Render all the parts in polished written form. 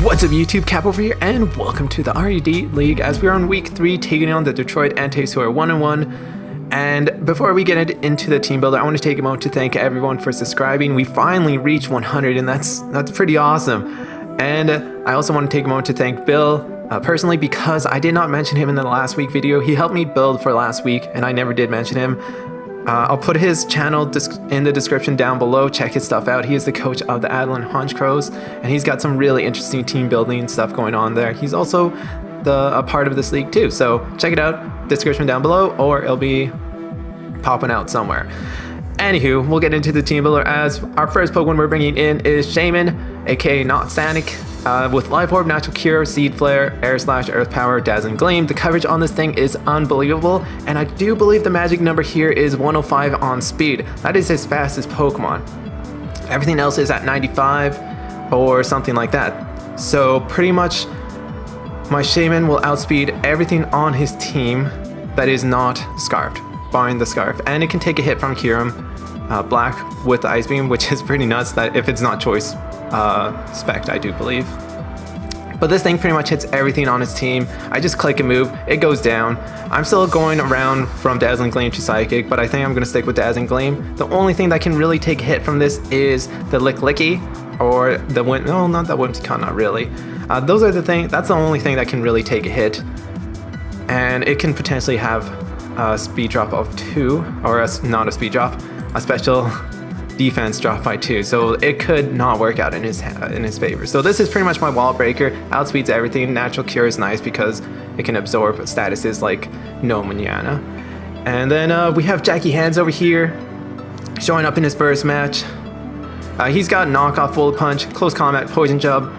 What's up YouTube, Cap over here, and welcome to the R.E.D League as we're on week 3 taking on the Detroit Enteis, who are 1-1. And before we get into the team builder, I want to take a moment to thank everyone for subscribing. We finally reached 100 and that's pretty awesome. And I also want to take a moment to thank Bill personally, because I did not mention him in the last week video. He helped me build for last week and I never did mention him. I'll put his channel in the description down below. Check his stuff out. He is the coach of the Adeline Hunch Crows, and he's got some really interesting team building stuff going on there. He's also a part of this league too, so check it out. Description down below, or it'll be popping out somewhere. Anywho, we'll get into the team builder as our first Pokemon we're bringing in is Shaman, aka Not Sanic. With Life Orb, Natural Cure, Seed Flare, Air Slash, Earth Power, Dazzling Gleam. The coverage on this thing is unbelievable, and I do believe the magic number here is 105 on speed. That is his fastest Pokemon. Everything else is at 95 or something like that. So pretty much my Shaman will outspeed everything on his team that is not Scarfed, barring the Scarf. And it can take a hit from Kyurem Black with the Ice Beam, which is pretty nuts that if it's not choice spec, I do believe. But this thing pretty much hits everything on its team. I just click and move, it goes down. I'm still going around from Dazzling Gleam to Psychic, but I think I'm going to stick with Dazzling Gleam. The only thing that can really take a hit from this is the Licky, or the no, not that Whimsicott, not really. Those are the thing. That's the only thing that can really take a hit, and it can potentially have a speed drop of 2, or not a speed drop, a special defense drop by 2, so it could not work out in his favor. So this is pretty much my wall breaker. Outspeeds everything. Natural Cure is nice because it can absorb statuses like No Manana. And then we have Jackie Hands over here showing up in his first match. He's got knockoff Bullet Punch, Close Combat, Poison Jab,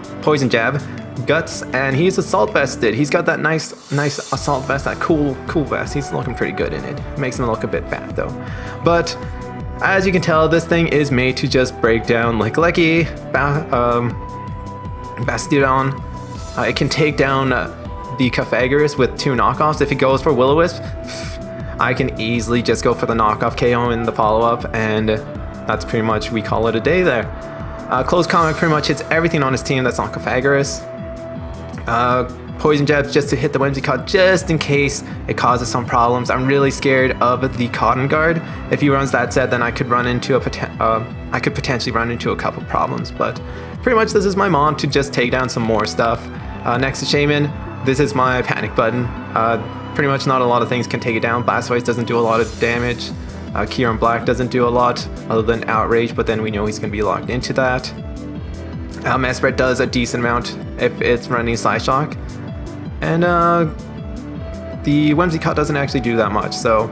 Guts, and he's assault vested. He's got that nice assault vest, that cool vest. He's looking pretty good in it. Makes him look a bit fat though. But as you can tell, this thing is made to just break down Licky, Bastiodon. It can take down the Cofagris with 2 knockoffs. If it goes for Will-O-Wisp, I can easily just go for the knockoff KO in the follow-up, and that's pretty much, we call it a day there. Close Combat pretty much hits everything on his team that's not Cofagris. Poison Jabs just to hit the Whimsicott just in case it causes some problems. I'm really scared of the Cotton Guard. If he runs that set, then I could run into I could potentially run into a couple problems. But pretty much this is my Mon to just take down some more stuff. Next to Shaman, this is my panic button. Pretty much not a lot of things can take it down. Blastoise doesn't do a lot of damage. Kyurem Black doesn't do a lot other than Outrage, but then we know he's going to be locked into that. Mesprit does a decent amount if it's running Psyshock. And the Whimsicott doesn't actually do that much, so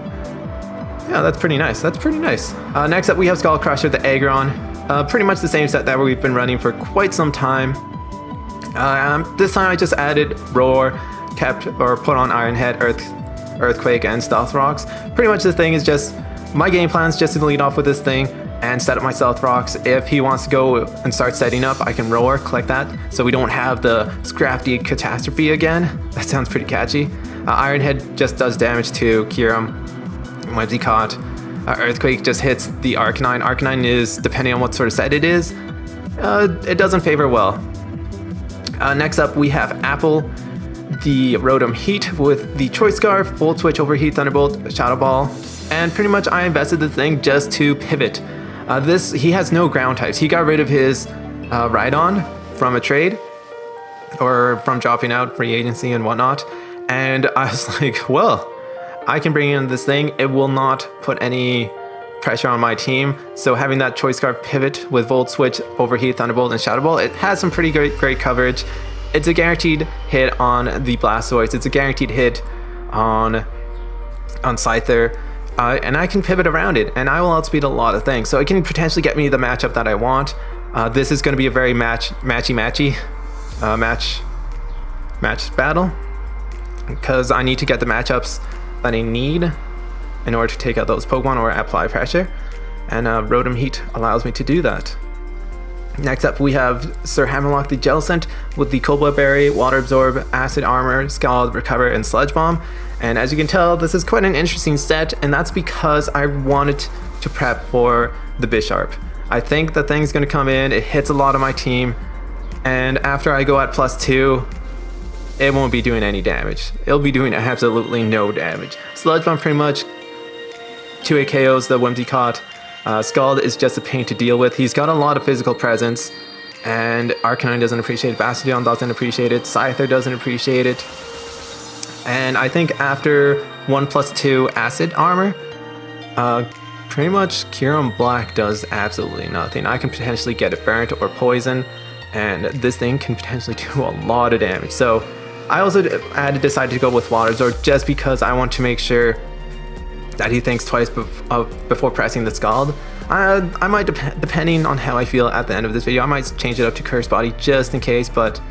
yeah, that's pretty nice. Next up we have Skull Crusher, the Aggron. Pretty much the same set that we've been running for quite some time. This time I just added Roar, put on Iron Head, Earthquake, and Stealth Rocks. Pretty much the thing is just, my game plan is just to lead off with this thing and set up my Stealth Rocks. If he wants to go and start setting up, I can Roar, collect that, so we don't have the Scrafty Catastrophe again. That sounds pretty catchy. Iron Head just does damage to Kyurem, Whimsicott. Earthquake just hits the Arcanine. Arcanine is, depending on what sort of set it is, it doesn't favor well. Next up we have Apple, the Rotom Heat with the Choice Scarf, Volt Switch, Overheat, Thunderbolt, Shadow Ball, and pretty much I invested the thing just to pivot. He has no ground types. He got rid of his Rhydon from a trade, or from dropping out free agency and whatnot, and I was like, well, I can bring in this thing. It will not put any pressure on my team, so having that Choice Scarf pivot with Volt Switch, Overheat, Thunderbolt, and Shadow Ball, it has some pretty great coverage. It's a guaranteed hit on the Blastoise. It's a guaranteed hit on Scyther. And I can pivot around it, and I will outspeed a lot of things. So it can potentially get me the matchup that I want. This is going to be a very match battle, because I need to get the matchups that I need in order to take out those Pokemon or apply pressure. And Rotom Heat allows me to do that. Next up we have Sir Hammerlock the Jellicent with the Cobalt Berry, Water Absorb, Acid Armor, Scald, Recover, and Sludge Bomb. And as you can tell, this is quite an interesting set, and that's because I wanted to prep for the Bisharp. I think the thing's going to come in, it hits a lot of my team, And after I go at +2, it won't be doing any damage. It'll be doing absolutely no damage. Sludge Bomb pretty much 2-hit KOs the Whimsicott. Scald is just a pain to deal with. He's got a lot of physical presence, and Arcanine doesn't appreciate it, Bastiodon doesn't appreciate it, Scyther doesn't appreciate it. And I think after 1+2 Acid Armor, pretty much Kyurem Black does absolutely nothing. I can potentially get it burnt or poison, and this thing can potentially do a lot of damage. So I also had to decide to go with Water Absorb just because I want to make sure that he thinks twice before pressing the Scald. I might, depending on how I feel at the end of this video, I might change it up to Curse Body just in case, but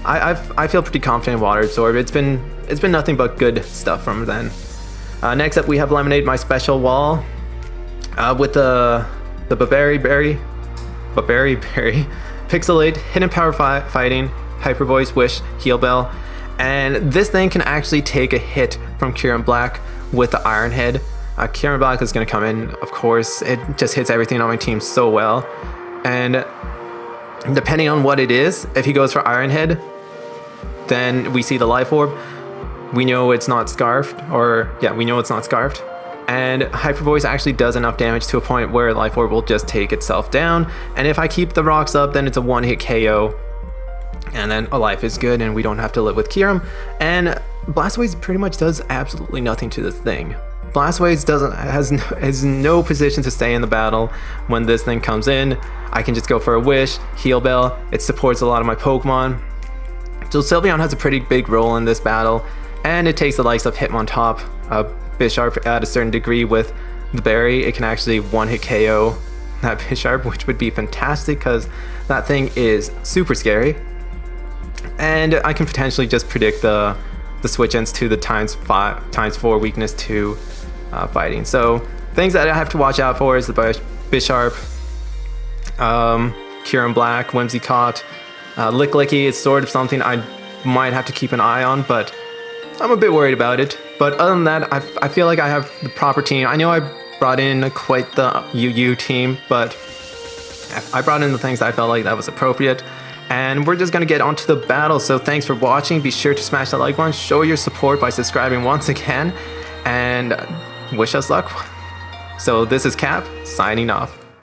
I feel pretty confident in Water Absorb. It's been nothing but good stuff from then. Next up we have Lemonade, my special wall, with the Baberi Berry, Pixelate, Hidden Power Fighting, Hyper Voice, Wish, Heal Bell, and this thing can actually take a hit from Kyurem Black with the Iron Head. Kyurem Black is going to come in, of course. It just hits everything on my team so well. And depending on what it is, if he goes for Iron Head, then we see the Life Orb. We know it's not Scarfed, we know it's not Scarfed. And Hyper Voice actually does enough damage to a point where Life Orb will just take itself down. And if I keep the rocks up, then it's a one-hit KO. And then a life is good, and we don't have to live with Kyurem. And Blastoise pretty much does absolutely nothing to this thing. Blastoise has no position to stay in the battle. When this thing comes in, I can just go for a Wish, Heal Bell. It supports a lot of my Pokemon. So Sylveon has a pretty big role in this battle, and it takes the likes of Hitmontop, Bisharp at a certain degree with the Berry. It can actually one-hit KO that Bisharp, which would be fantastic because that thing is super scary. And I can potentially just predict the switch ends to the ×4 weakness to fighting. So things that I have to watch out for is the Bisharp, Kyurem Black, Whimsicott, Licklicky is sort of something I might have to keep an eye on, but I'm a bit worried about it. But other than that, I feel like I have the proper team. I know I brought in quite the UU team, but I brought in the things that I felt like that was appropriate. And we're just going to get onto the battle. So thanks for watching. Be sure to smash that like button. Show your support by subscribing once again. And wish us luck. So this is Cap, signing off.